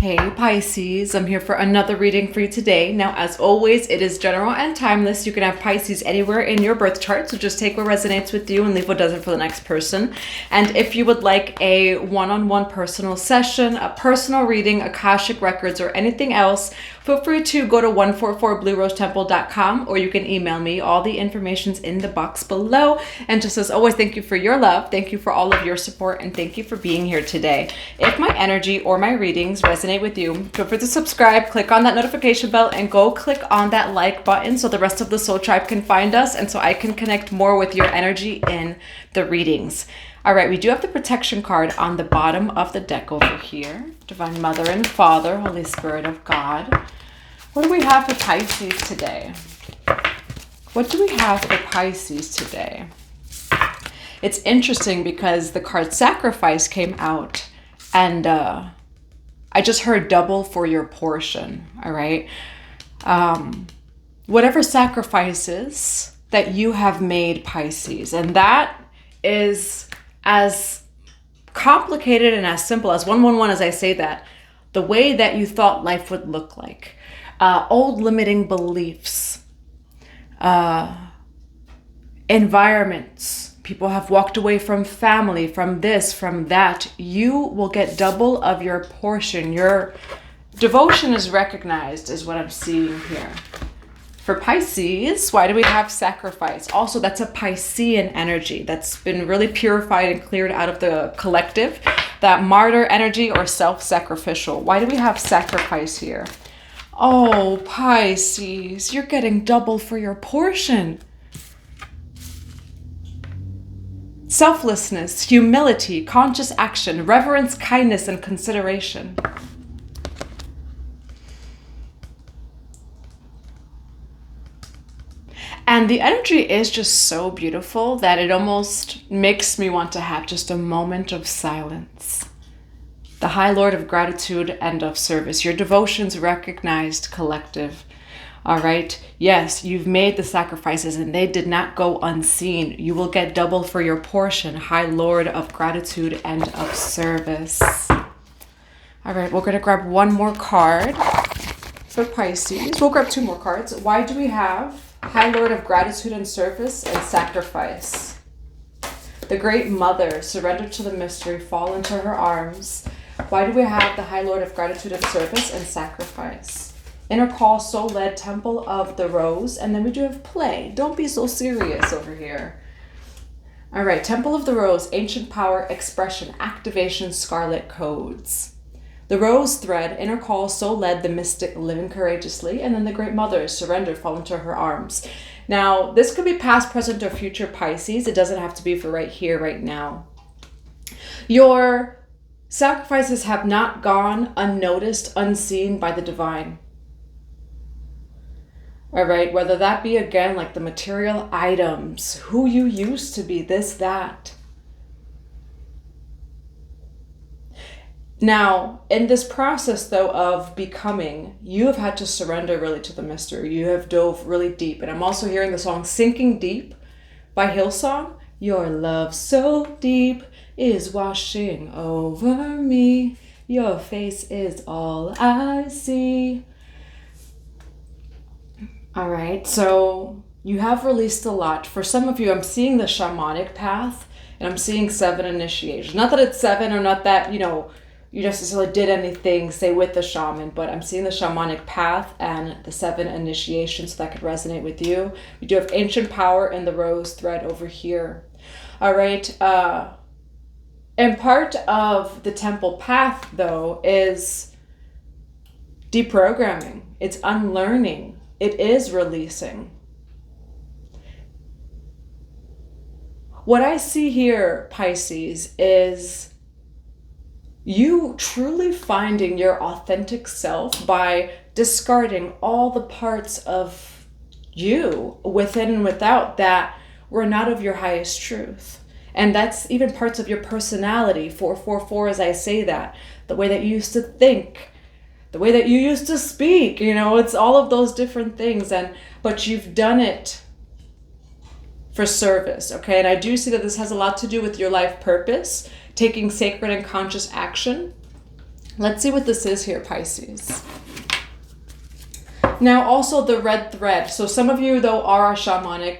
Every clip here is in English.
Hey Pisces, I'm here for another reading for you today. Now, as always, it is general and timeless. You can have Pisces anywhere in your birth chart, so just take what resonates with you and leave what doesn't for the next person. And if you would like a one-on-one personal session, a personal reading, Akashic Records, or anything else, feel free to go to 144bluerosetemple.com or you can email me. All the information's in the box below. And just as always, thank you for your love, thank you for all of your support, and thank you for being here today. If my energy or my readings resonate with you, feel free to subscribe, click on that notification bell, and go click on that like button so the rest of the soul tribe can find us and so I can connect more with your energy in the readings. All right, we do have the protection card on the bottom of the deck over here. Divine Mother and Father, Holy Spirit of God. What do we have for Pisces today? What do we have for Pisces today? It's interesting because the card Sacrifice came out and I just heard double for your portion, all right? Whatever sacrifices that you have made, Pisces, and that is as complicated and as simple as 111 as I say that, the way that you thought life would look like, old limiting beliefs, environments. People have walked away from family, from this, from that. You will get double of your portion. Your devotion is recognized, is what I'm seeing here. For Pisces, why do we have Sacrifice? Also, that's a Piscean energy that's been really purified and cleared out of the collective. That martyr energy or self-sacrificial. Why do we have Sacrifice here? Oh, Pisces, you're getting double for your portion. Selflessness, humility, conscious action, reverence, kindness, and consideration. And the energy is just so beautiful that it almost makes me want to have just a moment of silence. The High Lord of Gratitude and of Service. Your devotions recognized, collective. All right. Yes, you've made the sacrifices and they did not go unseen. You will get double for your portion. High Lord of Gratitude and of Service. All right. We're going to grab one more card for Pisces. We'll grab two more cards. Why do we have High Lord of Gratitude and Service and Sacrifice? The Great Mother, surrender to the mystery, fall into her arms. Why do we have the High Lord of Gratitude and Service and Sacrifice? Inner Call, Soul Led, Temple of the Rose. And then we do have Play. Don't be so serious over here. All right, Temple of the Rose, Ancient Power, Expression, Activation, Scarlet Codes. The Rose Thread, Inner Call, Soul Led, the Mystic, Living Courageously. And then the Great Mother, Surrender, fall into her arms. Now, this could be past, present, or future Pisces. It doesn't have to be for right here, right now. Your sacrifices have not gone unnoticed, unseen by the divine. All right, whether that be, again, like the material items, who you used to be, this, that. Now, in this process, though, of becoming, you have had to surrender really to the mystery. You have dove really deep. And I'm also hearing the song Sinking Deep by Hillsong. Your love so deep is washing over me. Your face is all I see. All right, so you have released a lot. For some of you, I'm seeing the shamanic path, and I'm seeing 7 initiations. Not that it's 7 or not that, you necessarily did anything, say, with the shaman, but I'm seeing the shamanic path and the 7 initiations, so that could resonate with you. We do have Ancient Power and the Rose Thread over here. All right, and part of the temple path, though, is deprogramming. It's unlearning. It is releasing. What I see here, Pisces, is you truly finding your authentic self by discarding all the parts of you, within and without, that were not of your highest truth. And that's even parts of your personality, 444 as I say that, the way that you used to think, the way that you used to speak, it's all of those different things. But you've done it for service, okay? And I do see that this has a lot to do with your life purpose, taking sacred and conscious action. Let's see what this is here, Pisces. Now, also the red thread. So some of you, though, are on a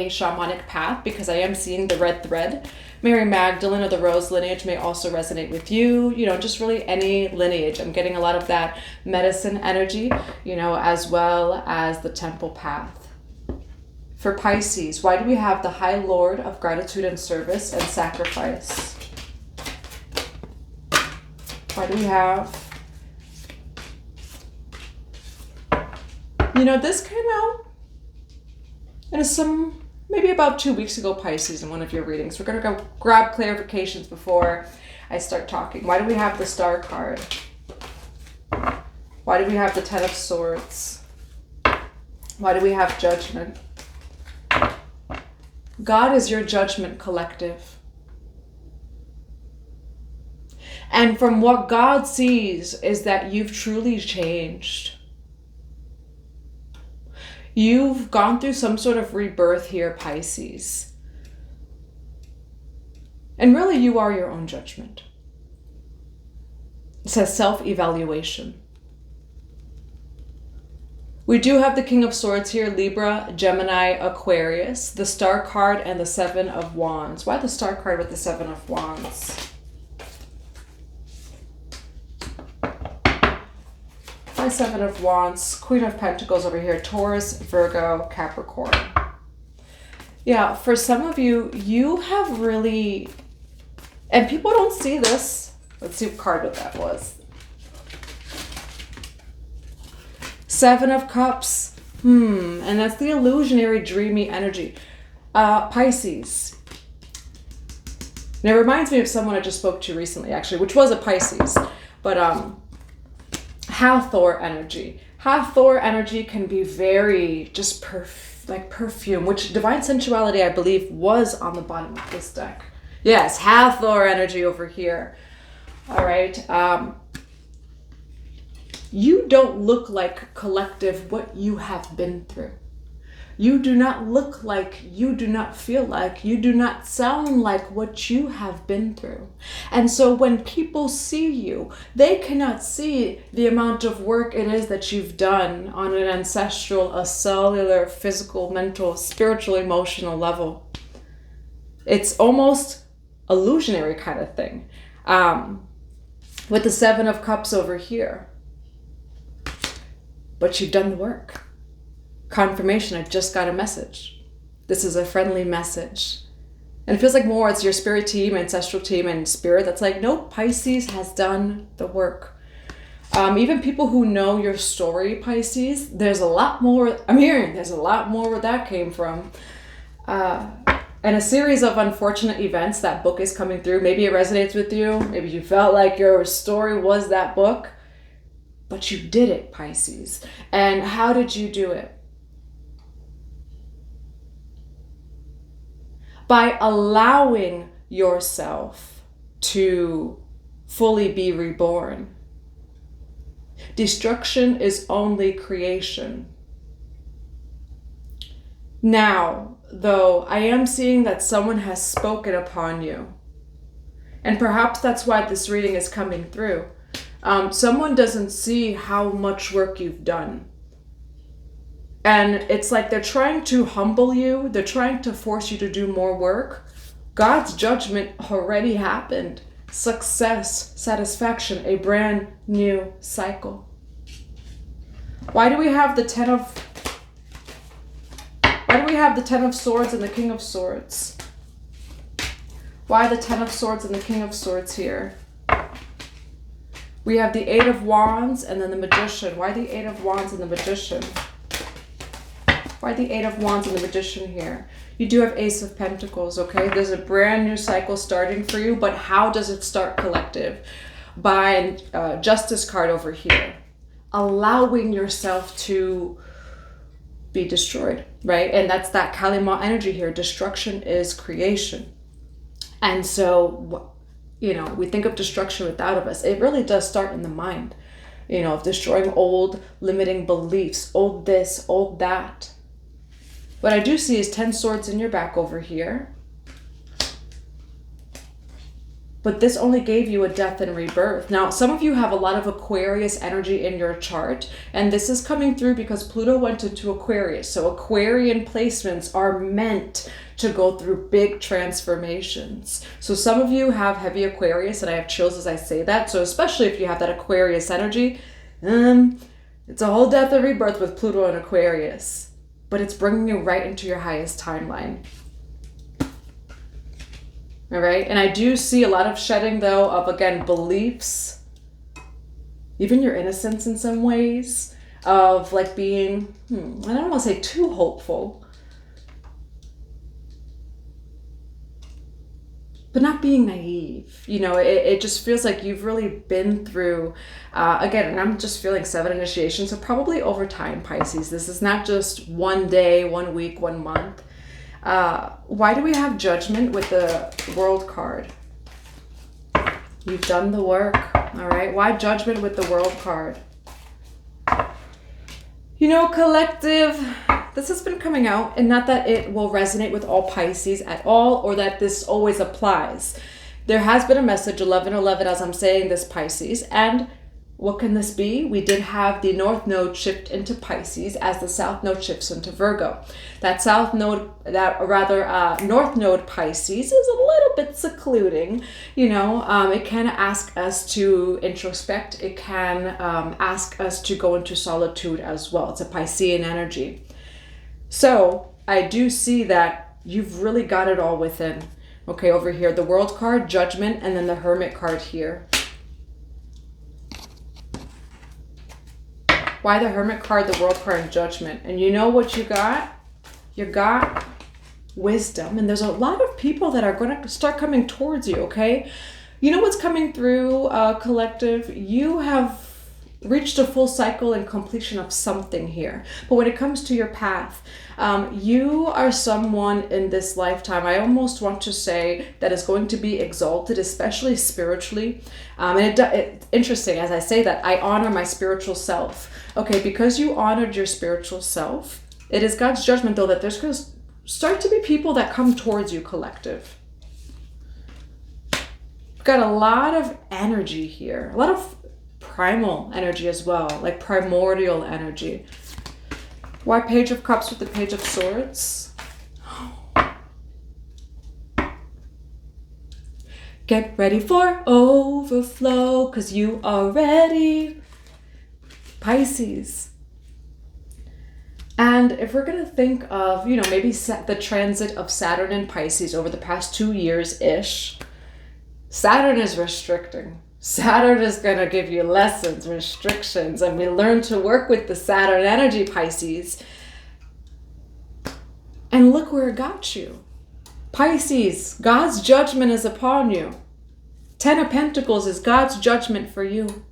shamanic path, because I am seeing the red thread. Mary Magdalene of the Rose lineage may also resonate with you. You know, just really any lineage. I'm getting a lot of that medicine energy, you know, as well as the temple path. For Pisces, why do we have the High Lord of Gratitude and Service and Sacrifice? Why do we have... You know, this came out in maybe about 2 weeks ago, Pisces, in one of your readings. We're going to go grab clarifications before I start talking. Why do we have the Star card? Why do we have the Ten of Swords? Why do we have Judgment? God is your judgment collective. And from what God sees is that you've truly changed. You've gone through some sort of rebirth here, Pisces. And really, you are your own judgment. It says self-evaluation. We do have the King of Swords here, Libra, Gemini, Aquarius, the Star card, and the Seven of Wands. Why the Star card with the Seven of Wands? Why Seven of Wands? Queen of Pentacles over here, Taurus, Virgo, Capricorn. Yeah, for some of you, you have really, and people don't see this. Let's see what card that was. Seven of Cups. And that's the illusionary, dreamy energy. Pisces. And it reminds me of someone I just spoke to recently, actually, which was a Pisces. But Hathor energy. Hathor energy can be very just like perfume, which divine sensuality, I believe, was on the bottom of this deck. Yes, Hathor energy over here. All right. You don't look like collective what you have been through. You do not look like, you do not feel like, you do not sound like what you have been through. And so when people see you, they cannot see the amount of work it is that you've done on an ancestral, a cellular, physical, mental, spiritual, emotional level. It's almost illusionary kind of thing. With the Seven of Cups over here. But you've done the work. Confirmation, I've just got a message. This is a friendly message. And it feels like more it's your spirit team, ancestral team, and spirit that's like, nope, Pisces has done the work. Even people who know your story, Pisces, there's a lot more, I'm hearing there's a lot more where that came from. And a series of unfortunate events, that book is coming through. Maybe it resonates with you. Maybe you felt like your story was that book. But you did it, Pisces. And how did you do it? By allowing yourself to fully be reborn. Destruction is only creation. Now, though, I am seeing that someone has spoken upon you. And perhaps that's why this reading is coming through. Someone doesn't see how much work you've done. And it's like they're trying to humble you. They're trying to force you to do more work. God's judgment already happened. Success, satisfaction, a brand new cycle. Why do we have the Ten of Swords and the King of Swords? Why the Ten of Swords and the King of Swords here? We have the Eight of Wands and then the Magician. Why the Eight of Wands and the Magician? Why the Eight of Wands and the Magician here? You do have Ace of Pentacles, okay? There's a brand new cycle starting for you, but how does it start, collective? By Justice card over here. Allowing yourself to be destroyed, right? And that's that Kalima energy here. Destruction is creation. And so, you know, we think of destruction without of us. It really does start in the mind, you know, of destroying old limiting beliefs, old this, old that. What I do see is 10 swords in your back over here. But this only gave you a death and rebirth. Now, some of you have a lot of Aquarius energy in your chart, and this is coming through because Pluto went into Aquarius. So Aquarian placements are meant to go through big transformations. So some of you have heavy Aquarius, and I have chills as I say that. So especially if you have that Aquarius energy, it's a whole death and rebirth with Pluto and Aquarius. But it's bringing you right into your highest timeline. All right, and I do see a lot of shedding, though, of, again, beliefs, even your innocence in some ways, of like being, I don't want to say too hopeful, but not being naive. You know, it just feels like you've really been through, again, and I'm just feeling 7 initiations, so probably over time, Pisces. This is not just one day, 1 week, 1 month. Why do we have Judgment with the World card? You've done the work, all right? Why Judgment with the World card? You know, collective, this has been coming out, and not that it will resonate with all Pisces at all, or that this always applies. There has been a message, 1111, as I'm saying this, Pisces, and what can this be? We did have the North Node shift into Pisces as the South Node shifts into Virgo. That North Node Pisces is a little bit secluding. You know, it can ask us to introspect. It can ask us to go into solitude as well. It's a Piscean energy. So I do see that you've really got it all within. Okay, over here, the World card, Judgment, and then the Hermit card here. Why the Hermit card, the World card, and Judgment? And you know what you got? You got wisdom. And there's a lot of people that are going to start coming towards you, okay? You know what's coming through, collective? You have reached a full cycle and completion of something here. But when it comes to your path, you are someone in this lifetime, I almost want to say, that is going to be exalted, especially spiritually. And it's interesting, as I say that, I honor my spiritual self. Okay, because you honored your spiritual self, it is God's judgment, though, that there's going to start to be people that come towards you, collective. We've got a lot of energy here, a lot of primal energy as well, like primordial energy. Why Page of Cups with the Page of Swords? Get ready for overflow, because you are ready. Pisces. And if we're going to think of, you know, maybe the transit of Saturn and Pisces over the past 2 years-ish, Saturn is restricting. Saturn is going to give you lessons, restrictions, and we learn to work with the Saturn energy, Pisces. And look where it got you. Pisces, God's judgment is upon you. 10 of Pentacles is God's judgment for you.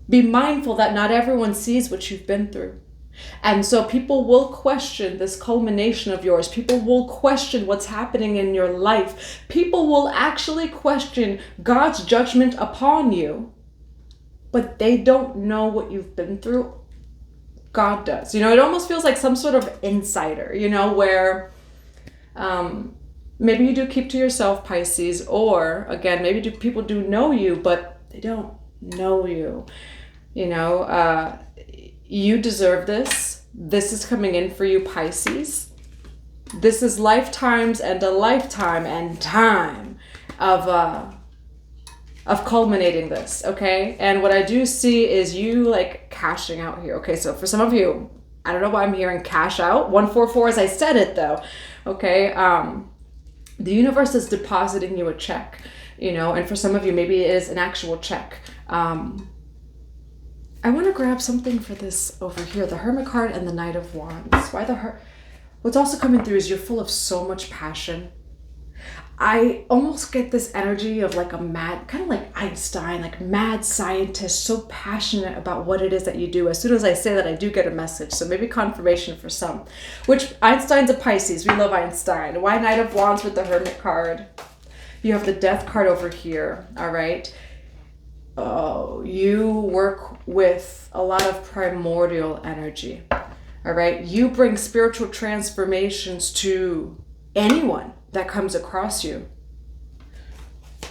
Be mindful that not everyone sees what you've been through. And so people will question this culmination of yours. People will question what's happening in your life. People will actually question God's judgment upon you, but they don't know what you've been through. God does. You know, it almost feels like some sort of insider, you know, where maybe you do keep to yourself, Pisces, or again, maybe people do know you, but they don't know you. You know, you deserve this. This is coming in for you, Pisces. This is lifetimes and a lifetime and time of culminating this, okay? And what I do see is you like cashing out here. Okay, so for some of you, I don't know why I'm hearing cash out. 144 as I said it though, okay? The universe is depositing you a check, you know, and for some of you, maybe it is an actual check. I want to grab something for this over here, the Hermit card and the Knight of Wands. What's also coming through is you're full of so much passion. I almost get this energy of like a mad, kind of like Einstein, like mad scientist, so passionate about what it is that you do. As soon as I say that, I do get a message. So maybe confirmation for some. Which Einstein's a Pisces. We love Einstein. Why Knight of Wands with the Hermit card? You have the Death card over here. All right. Oh, you work with a lot of primordial energy. All right. You bring spiritual transformations to anyone that comes across you.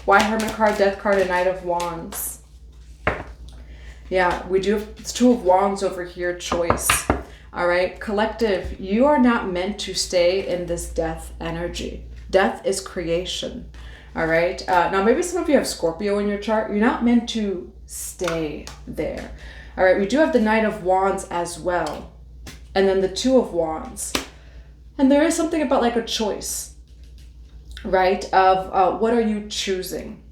Why Hermit card, Death card, and Knight of Wands? Yeah, we do have, it's Two of Wands over here, choice. All right, collective, you are not meant to stay in this death energy. Death is creation. All right, now maybe some of you have Scorpio in your chart. You're not meant to stay there. All right, we do have the Knight of Wands as well. And then the Two of Wands. And there is something about like a choice, right? Of what are you choosing?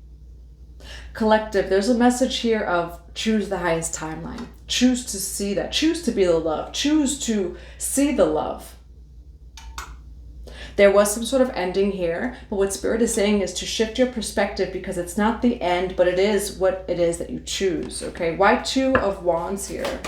Collective, there's a message here of choose the highest timeline. Choose to see that. Choose to be the love. Choose to see the love. There was some sort of ending here, but what Spirit is saying is to shift your perspective, because it's not the end, but it is what it is that you choose, okay? Why Two of Wands here?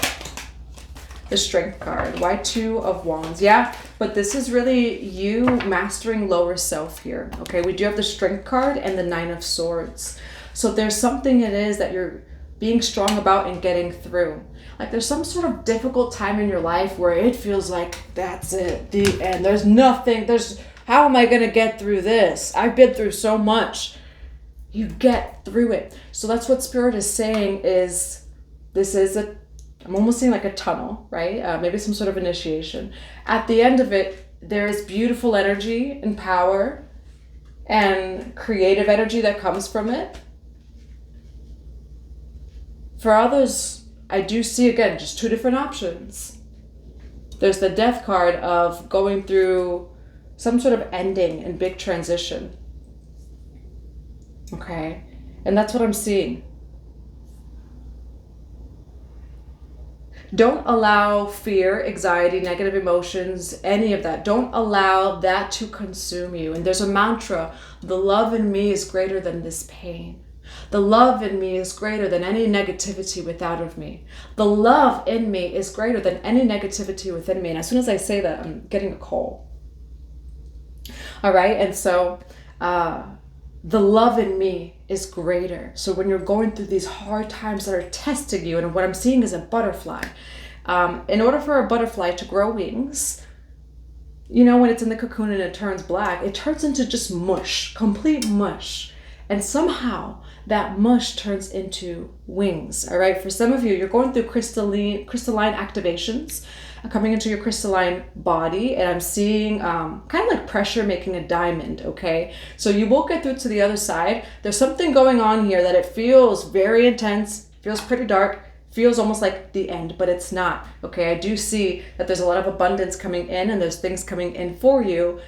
The Strength card. Why Two of Wands? Yeah, but this is really you mastering lower self here, okay? We do have the Strength card and the Nine of Swords. So there's something it is that you're being strong about and getting through. Like there's some sort of difficult time in your life where it feels like that's it, the end. There's nothing, how am I going to get through this? I've been through so much. You get through it. So that's what Spirit is saying is, this is I'm almost seeing like a tunnel, right? Maybe some sort of initiation. At the end of it, there is beautiful energy and power and creative energy that comes from it. For others, I do see, again, just two different options. There's the Death card of going through some sort of ending and big transition. Okay? And that's what I'm seeing. Don't allow fear, anxiety, negative emotions, any of that. Don't allow that to consume you. And there's a mantra, the love in me is greater than this pain. The love in me is greater than any negativity without of me. The love in me is greater than any negativity within me. And as soon as I say that, I'm getting a call. All right. And so the love in me is greater. So when you're going through these hard times that are testing you, and what I'm seeing is a butterfly. In order for a butterfly to grow wings, you know, when it's in the cocoon and it turns black, it turns into just mush, complete mush. And somehow that mush turns into wings. All right. For some of you, you're going through crystalline activations coming into your crystalline body. And I'm seeing kind of like pressure making a diamond. Okay. So you will get through to the other side. There's something going on here that it feels very intense, feels pretty dark, feels almost like the end, but it's not. Okay. I do see that there's a lot of abundance coming in and there's things coming in for you.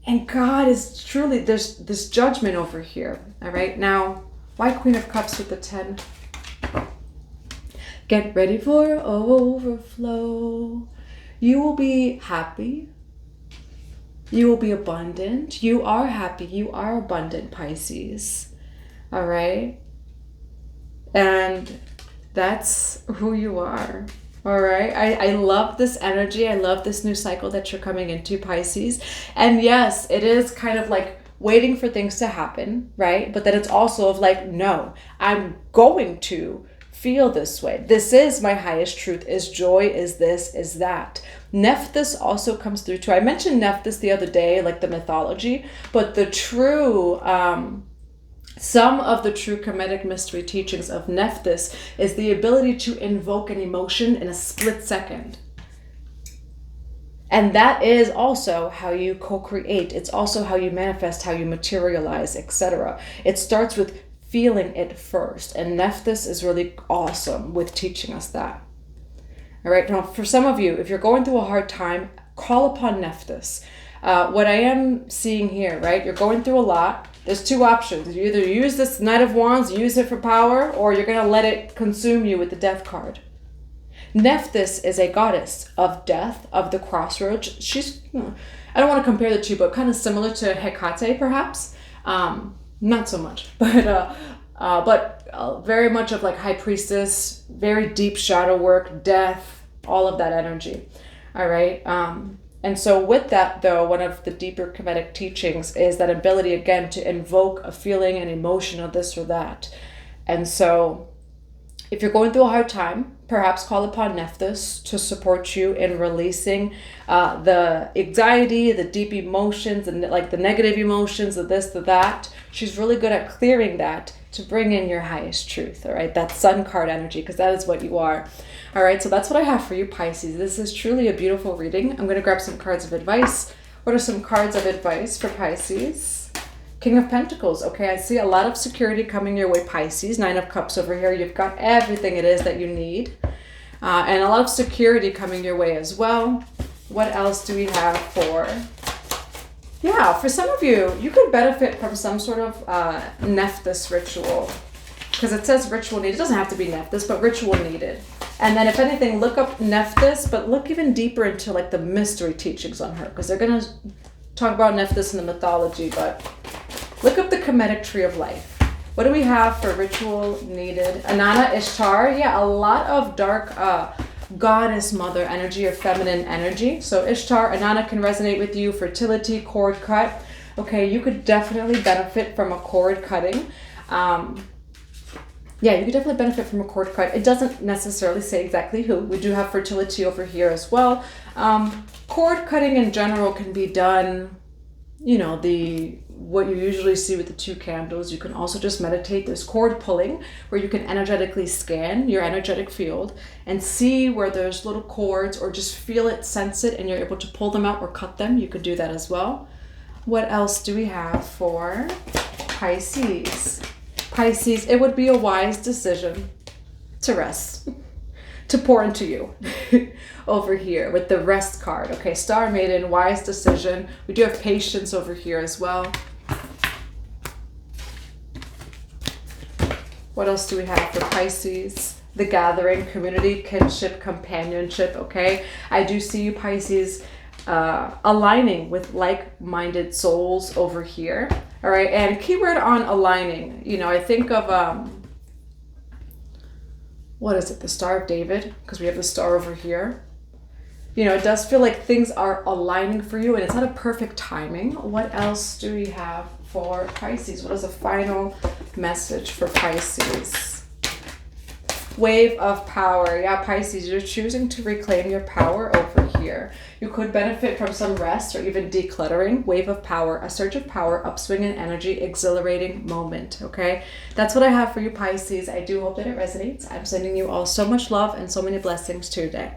And God is truly, there's this judgment over here. All right. Now, why Queen of Cups with the 10? Get ready for overflow. You will be happy. You will be abundant. You are happy. You are abundant, Pisces. All right. And that's who you are. All right. I love this energy. I love this new cycle that you're coming into, Pisces. And yes, it is kind of like waiting for things to happen, right? But then it's also of like, no, I'm going to feel this way. This is my highest truth, is joy, is this, is that. Nephthys also comes through too. I mentioned Nephthys the other day, like the mythology, but the true, some of the true Kemetic mystery teachings of Nephthys is the ability to invoke an emotion in a split second. And that is also how you co-create. It's also how you manifest, how you materialize, etc. It starts with feeling it first. And Nephthys is really awesome with teaching us that. All right. Now, for some of you, if you're going through a hard time, call upon Nephthys. What I am seeing here, right? You're going through a lot. There's two options. You either use this Knight of Wands, use it for power, or you're going to let it consume you with the Death card. Nephthys is a goddess of death, of the crossroads. She's, I don't want to compare the two, but kind of similar to Hecate, perhaps. Not so much, but very much of like high priestess, very deep shadow work, death, all of that energy. All right. And so with that, though, one of the deeper Kemetic teachings is that ability, again, to invoke a feeling, an emotion of this or that. And so If you're going through a hard time, perhaps call upon Nephthys to support you in releasing the anxiety, the deep emotions, and like the negative emotions, the this, the that. She's really good at clearing that to bring in your highest truth, all right? That sun card energy, because that is what you are. All right, so that's what I have for you, Pisces. This is truly a beautiful reading. I'm going to grab some cards of advice. What are some cards of advice for Pisces? King of Pentacles. Okay, I see a lot of security coming your way, Pisces. Nine of Cups over here. You've got everything it is that you need. And a lot of security coming your way as well. What else do we have for... Yeah, for some of you, you could benefit from some sort of Nephthys ritual. Because it says ritual needed. It doesn't have to be Nephthys, but ritual needed. And then if anything, look up Nephthys, but look even deeper into like the mystery teachings on her. Because they're going to talk about Nephthys in the mythology, but... Look up the Kemetic Tree of Life. What do we have for ritual needed? Inanna, Ishtar. Yeah, a lot of dark goddess mother energy or feminine energy. So Ishtar, Inanna can resonate with you. Fertility, cord cut. Okay, you could definitely benefit from a cord cutting. Yeah, you could definitely benefit from a cord cut. It doesn't necessarily say exactly who. We do have fertility over here as well. Cord cutting in general can be done, you know, what you usually see with the two candles. You can also just meditate. There's cord pulling, where you can energetically scan your energetic field and see where there's little cords, or just feel it, sense it, and you're able to pull them out or cut them. You could do that as well. What else do we have for Pisces? Pisces, it would be a wise decision to rest, to pour into you. Over here with the rest card. Okay, Star Maiden, wise decision. We do have patience over here as well. What else do we have for Pisces? The Gathering, community, kinship, companionship. Okay, I do see you, Pisces, aligning with like-minded souls over here. All right, and keyword on aligning, you know, I think of what is it, the Star of David, because we have the star over here. You know, it does feel like things are aligning for you, and it's not a perfect timing. What else do we have for Pisces? What is the final message for Pisces? Wave of power. Yeah, Pisces, you're choosing to reclaim your power over here. You could benefit from some rest or even decluttering. Wave of power, a surge of power, upswing in energy, exhilarating moment. Okay, that's what I have for you, Pisces. I do hope that it resonates. I'm sending you all so much love and so many blessings today.